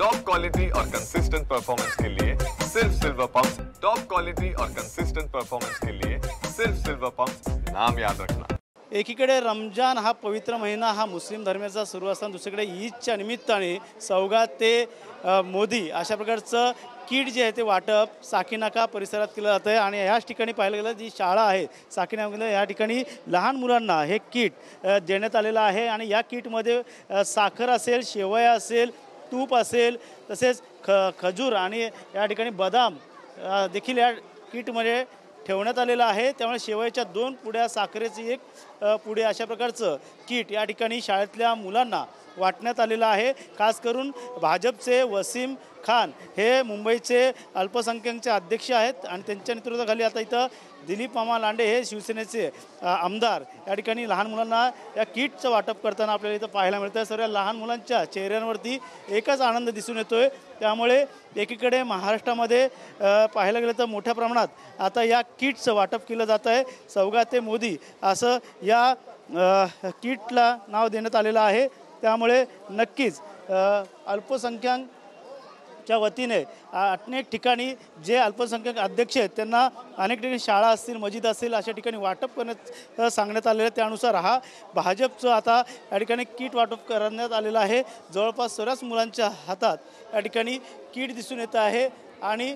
Top quality और consistent performance के लिए सिर्फ सिल्वर पंप्स। टॉप क्वालिटी और कंसिस्टेंट परफॉर्मेंस के लिए सिर्फ सिल्वर पंप्स, नाम याद रखना। एकीकडे रमजान हा पवित्र महिना हा मुस्लिम धर्मियांचा सुरू असताना दुसरीकडे ईदच्या निमित्ताने सौगात ते मोदी अशा प्रकारचं किट जे आहे ते वाटप साकीनाका परिसरात केलं जातं आहे। आणि याच ठिकाणी पाहायला गेलं जी शाळा आहे साकीनाका या ठिकाणी लहान मुलांना हे किट देण्यात आलेलं आहे। आणि या किटमध्ये साखर असेल, शेवया असेल, तूप असेल, तसेच खजूर आणि या ठिकाणी बदाम देखील या किटमध्ये ठेवण्यात आलेलं आहे। त्यामुळे शेवयाच्या 2 पुड्या, साखरेची 1 पुडी अशा प्रकारचं किट या ठिकाणी शाळेतल्या मुलांना वाटण्यात आलेलं आहे। खास करून भाजपचे वसीम खान हे मुंबईचे अल्पसंख्याकचे अध्यक्ष आहेत आणि त्यांच्या नेतृत्वाखाली आता इथं दिलीप मामा लांडे हे शिवसेनेचे आमदार या ठिकाणी लहान मुलांना या किटचं वाटप करताना आपल्याला इथं पाहायला मिळतं। सर्व लहान मुलांच्या चेहऱ्यांवरती एकच आनंद दिसून येतोय। त्यामुळे एकीकडे महाराष्ट्रामध्ये पाहायला गेलं तर मोठ्या प्रमाणात आता या किटचं वाटप केलं जात आहे। सौगात ते मोदी असं या किटला नाव देण्यात आलेलं आहे। त्यामुळे नक्कीच अल्पसंख्याकच्या वतीने अनेक ठिकाणी जे अल्पसंख्याक अध्यक्ष आहेत त्यांना अनेक ठिकाणी शाळा असतील, मस्जिद असेल अशा ठिकाणी वाटप करण्यात सांगण्यात आलेलं आहे। त्यानुसार हा भाजपचं आता या ठिकाणी किट वाटप करण्यात आलेलं आहे। जवळपास सर्वच मुलांच्या हातात या ठिकाणी किट दिसून येत आहे। आणि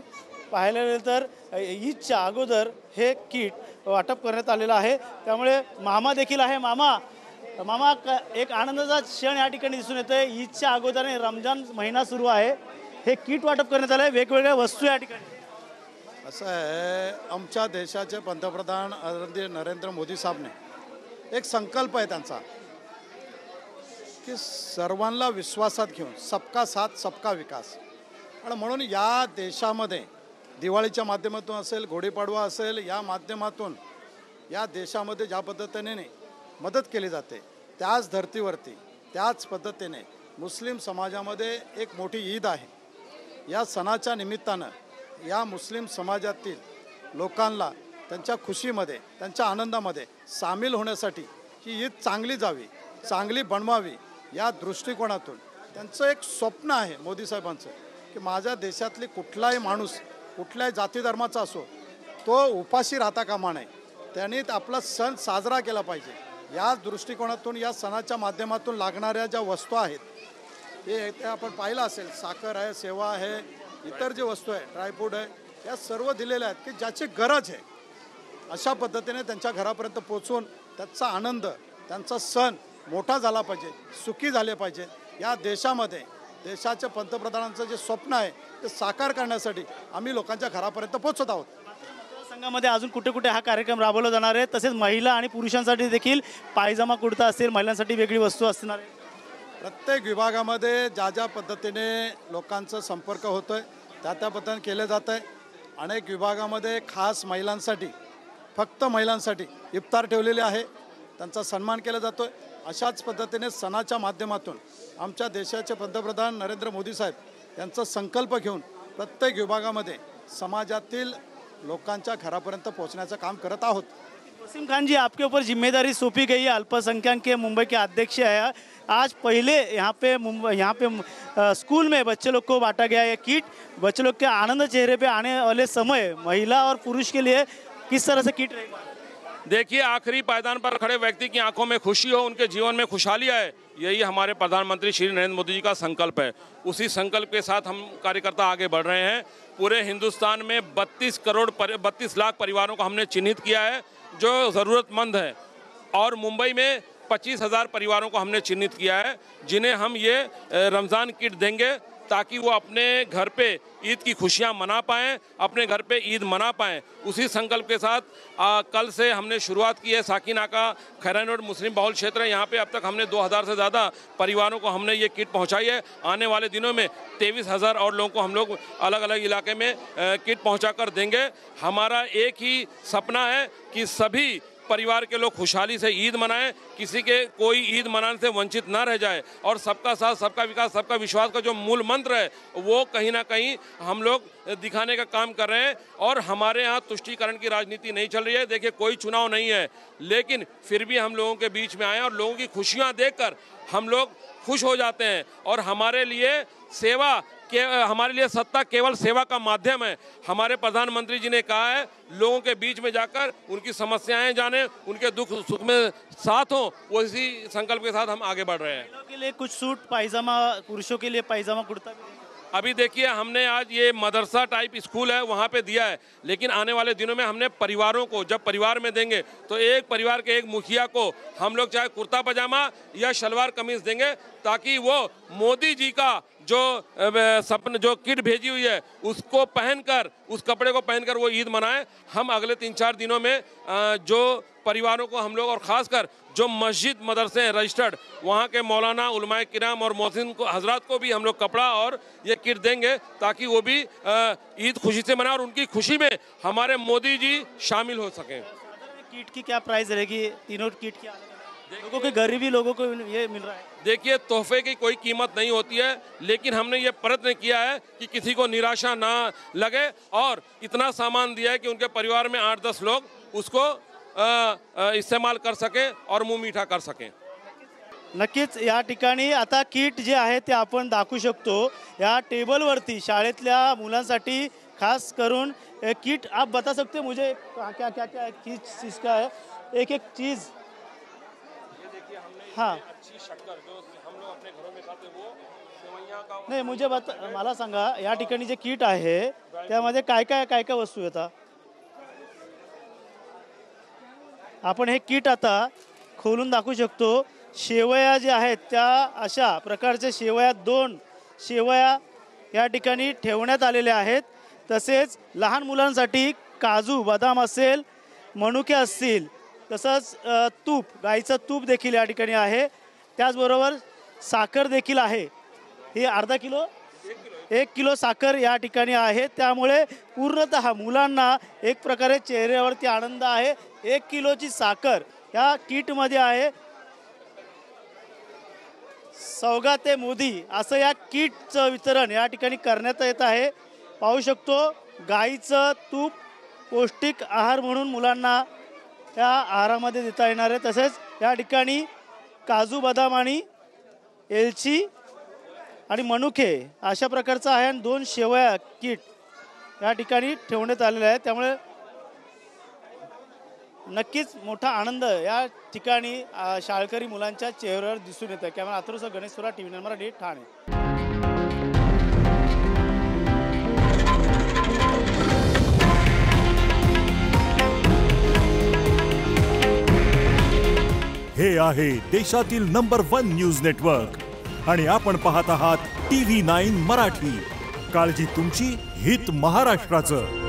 पाहायला गेलं तर ईदच्या अगोदर हे किट वाटप करण्यात आलेलं आहे। त्यामुळे मामा देखील आहे। मामा एक आनंदाचा क्षण या ठिकाणी दिसून येतोय। ईदच्या अगोदर रमजान महिना सुरू आहे, हे किट वाटप करण्यात आलं आहे, वेगवेगळ्या वस्तू या ठिकाणी। असं आहे, आमच्या देशाचे पंतप्रधान आदरणीय नरेंद्र मोदी साहेबने एक संकल्प आहे त्यांचा की सर्वांना विश्वासात घेऊन सबका साथ सबका विकास। आणि म्हणून या देशामध्ये दिवाळीच्या माध्यमातून असेल, गुढीपाडवा असेल, या माध्यमातून या देशामध्ये ज्या पद्धतीने मदत केली जाते त्याच धर्तीवरती त्याच पद्धतीने मुस्लिम समाजामध्ये एक मोठी ईद आहे। या सणाच्या निमित्तानं या मुस्लिम समाजातील लोकांना त्यांच्या खुशीमध्ये, त्यांच्या आनंदामध्ये सामील होण्यासाठी ही ईद चांगली जावी, चांगली बनवावी या दृष्टिकोनातून त्यांचं एक स्वप्न आहे मोदी साहेबांचं की माझ्या देशातली कुठलाही माणूस कुठल्याही जाती धर्माचा असो तो उपाशी राहता कामा नये, त्यांनी आपला सण साजरा केला पाहिजे। या दृष्टिकोनातून या सणाच्या माध्यमातून लागणाऱ्या ज्या वस्तू आहेत ते आपण पाहिलं असेल, साखर आहे, सेवा आहे, इतर जे वस्तू आहे, ड्रायफ्रूट आहे, या सर्व दिलेल्या आहेत की ज्याची गरज आहे अशा पद्धतीने त्यांच्या घरापर्यंत पोचवून त्याचा आनंद, त्यांचा सण मोठा झाला पाहिजे, सुखी झाले पाहिजे। या देशामध्ये देशाच्या पंतप्रधानांचं जे स्वप्न आहे ते साकार करण्यासाठी आम्ही लोकांच्या घरापर्यंत पोचत आहोत। संघामध्ये अजून कुठे कुठे हा कार्यक्रम राबवला जाणार आहे, तसेच महिला आणि पुरुषांसाठी देखील पायजामा कुर्ता असेल, महिलांसाठी वेगळी वस्तू असणार आहे। प्रत्येक विभागामध्ये ज्या ज्या पद्धतीने लोकांचा संपर्क होतोय त्या पद्धतीने केले जात आहे। अनेक विभागामध्ये खास महिलांसाठी, फक्त महिलांसाठी इफ्तार ठेवलेले आहे, त्यांचा सन्मान केला जातोय। अशाच पद्धतीने सणाच्या माध्यमातून आमच्या देशाचे पंतप्रधान नरेंद्र मोदी साहेब यांचा संकल्प घेऊन प्रत्येक विभागामध्ये समाजातील लोकांच्या घरापर्यंत पहुंचण्याचं काम करत आहोत। वसीम खान जी, आपके ऊपर जिम्मेदारी सौंपी गई है, अल्पसंख्यक के मुंबई के अध्यक्ष है। आज पहले यहाँ पे स्कूल में बच्चे लोग को बांटा गया ये किट। बच्चे लोग के आनंद चेहरे पे आने वाले समय महिला और पुरुष के लिए किस तरह से किट रहेगा? देखिए, आखिरी पायदान पर खड़े व्यक्ति की आंखों में खुशी हो, उनके जीवन में खुशहाली आए, यही हमारे प्रधानमंत्री श्री नरेंद्र मोदी जी का संकल्प है। उसी संकल्प के साथ हम कार्यकर्ता आगे बढ़ रहे हैं। पूरे हिंदुस्तान में 32 लाख परिवारों को हमने चिन्हित किया है जो ज़रूरतमंद है, और मुंबई में 25,000 परिवारों को हमने चिन्हित किया है जिन्हें हम ये रमज़ान किट देंगे ताकि वो अपने घर पे ईद की खुशियां मना पाएँ, अपने घर पे ईद मना पाएँ। उसी संकल्प के साथ कल से हमने शुरुआत की है। साकीनाका, खैरान रोड मुस्लिम बहुल क्षेत्र है, यहाँ पे अब तक हमने 2,000 से ज़्यादा परिवारों को हमने ये किट पहुँचाई है। आने वाले दिनों में 23,000 और लोगों को हम लोग अलग अलग इलाके में किट पहुँचा कर देंगे। हमारा एक ही सपना है कि सभी परिवार के लोग खुशहाली से ईद मनाएं, किसी के कोई ईद मनाने से वंचित ना रह जाए, और सबका साथ सबका विकास सबका विश्वास का जो मूल मंत्र है वो कहीं ना कहीं हम लोग दिखाने का काम कर रहे हैं। और हमारे यहाँ तुष्टीकरण की राजनीति नहीं चल रही है। देखिए, कोई चुनाव नहीं है, लेकिन फिर भी हम लोगों के बीच में आए और लोगों की खुशियाँ देखकर हम लोग खुश हो जाते हैं। और हमारे लिए सेवा के हमारे लिए सत्ता केवल सेवा का माध्यम है। हमारे प्रधानमंत्री जी ने कहा है लोगों के बीच में जाकर उनकी समस्याएं जाने, उनके दुख सुख में साथ हो, वो इसी संकल्प के साथ हम आगे बढ़ रहे हैं। महिलाओं के लिए कुछ सूट पायजामा, पुरुषों के लिए पायजामा कुर्ता भी। अभी देखिए हमने आज ये मदरसा टाइप स्कूल है वहाँ पे दिया है, लेकिन आने वाले दिनों में हमने परिवारों को, जब परिवार में देंगे तो एक परिवार के एक मुखिया को हम लोग चाहे कुर्ता पजामा या शलवार कमीज देंगे, ताकि वो मोदी जी का जो सपन जो किट भेजी हुई है उसको पहनकर, उस कपड़े को पहनकर वो ईद मनाए। हम अगले 3-4 दिनों में जो परिवारों को हम लोग, और ख़ासकर जो मस्जिद मदरसे हैं रजिस्टर्ड, वहाँ के मौलाना, उलमाए किराम और मोहसिन को हजरात को भी हम लोग कपड़ा और ये किट देंगे, ताकि वो भी ईद खुशी से मनाएं और उनकी खुशी में हमारे मोदी जी शामिल हो सकें। किट की क्या प्राइस रहेगी? तीनों किट की लोगों के, गरीबी लोगों को ये मिल रहा है। देखिए तोहफे की कोई कीमत नहीं होती है, लेकिन हमने ये प्रयत्न किया है कि किसी को निराशा ना लगे, और इतना सामान दिया है कि उनके परिवार में 8-10 लोग उसको इस्तेमाल कर सके और मुंह मीठा कर सकें। नक्कीच या ठिकाणी आता किट जे आहे ते आपण दाखवू शकतो या टेबलवरती। शाळेतल्या मुलांसाठी खास करून किट आप बता सकते मुझे क्या क्या क्या चीज़ का है? एक एक चीज़। हाँ अच्छी शक्कर जो हम लोग अपने घरों में खाते वो सेवैयां का नाही, मुझे मला सांगा या ठिकाणी जे किट आहे त्यामध्ये काय काय वस्तू येतात? आपण हे किट आता खोलून दाखवू शकतो। शेवया जे आहेत त्या अशा प्रकारच्या शेवया, 2 शेवया या ठिकाणी ठेवण्यात आलेल्या आहेत। तसेच लहान मुलांसाठी काजू बदाम असेल, मनुके असतील, तसंच तूप, गाईचं तूप देखील या ठिकाणी आहे। त्याचबरोबर साखर देखील आहे। ही अर्धा किलो, 1 किलो साखर या ठिकाणी आहे। त्यामुळे पूर्णतः मुलांना एक प्रकारे चेहऱ्यावरती आनंद आहे। 1 किलोची साखर या किटमध्ये आहे। सौगाते मोदी असं या किटचं वितरण या ठिकाणी करण्यात येत आहे। पाहू शकतो गाईचं तूप पौष्टिक आहार म्हणून मुलांना या आहारामध्ये देता येणार आहे। तसेच या ठिकाणी काजू बदाम आणि एलची आणि मनुके अशा प्रकारचं आहे, आणि 2 शेवया किट या ठिकाणी ठेवण्यात आलेले आहे। त्यामुळे नक्कीच मोठा आनंद या ठिकाणी शाळकरी मुलांच्या चेहऱ्यावर दिसून येतो। कॅमेरा अथर्व गणेश सुरा, TV9 मराठी, ठाणे। हे आहे देशातील नंबर 1 न्यूज नेटवर्क आणि आपण पाहत आहात TV9 मराठी। काळजी तुमची, हित महाराष्ट्राचं।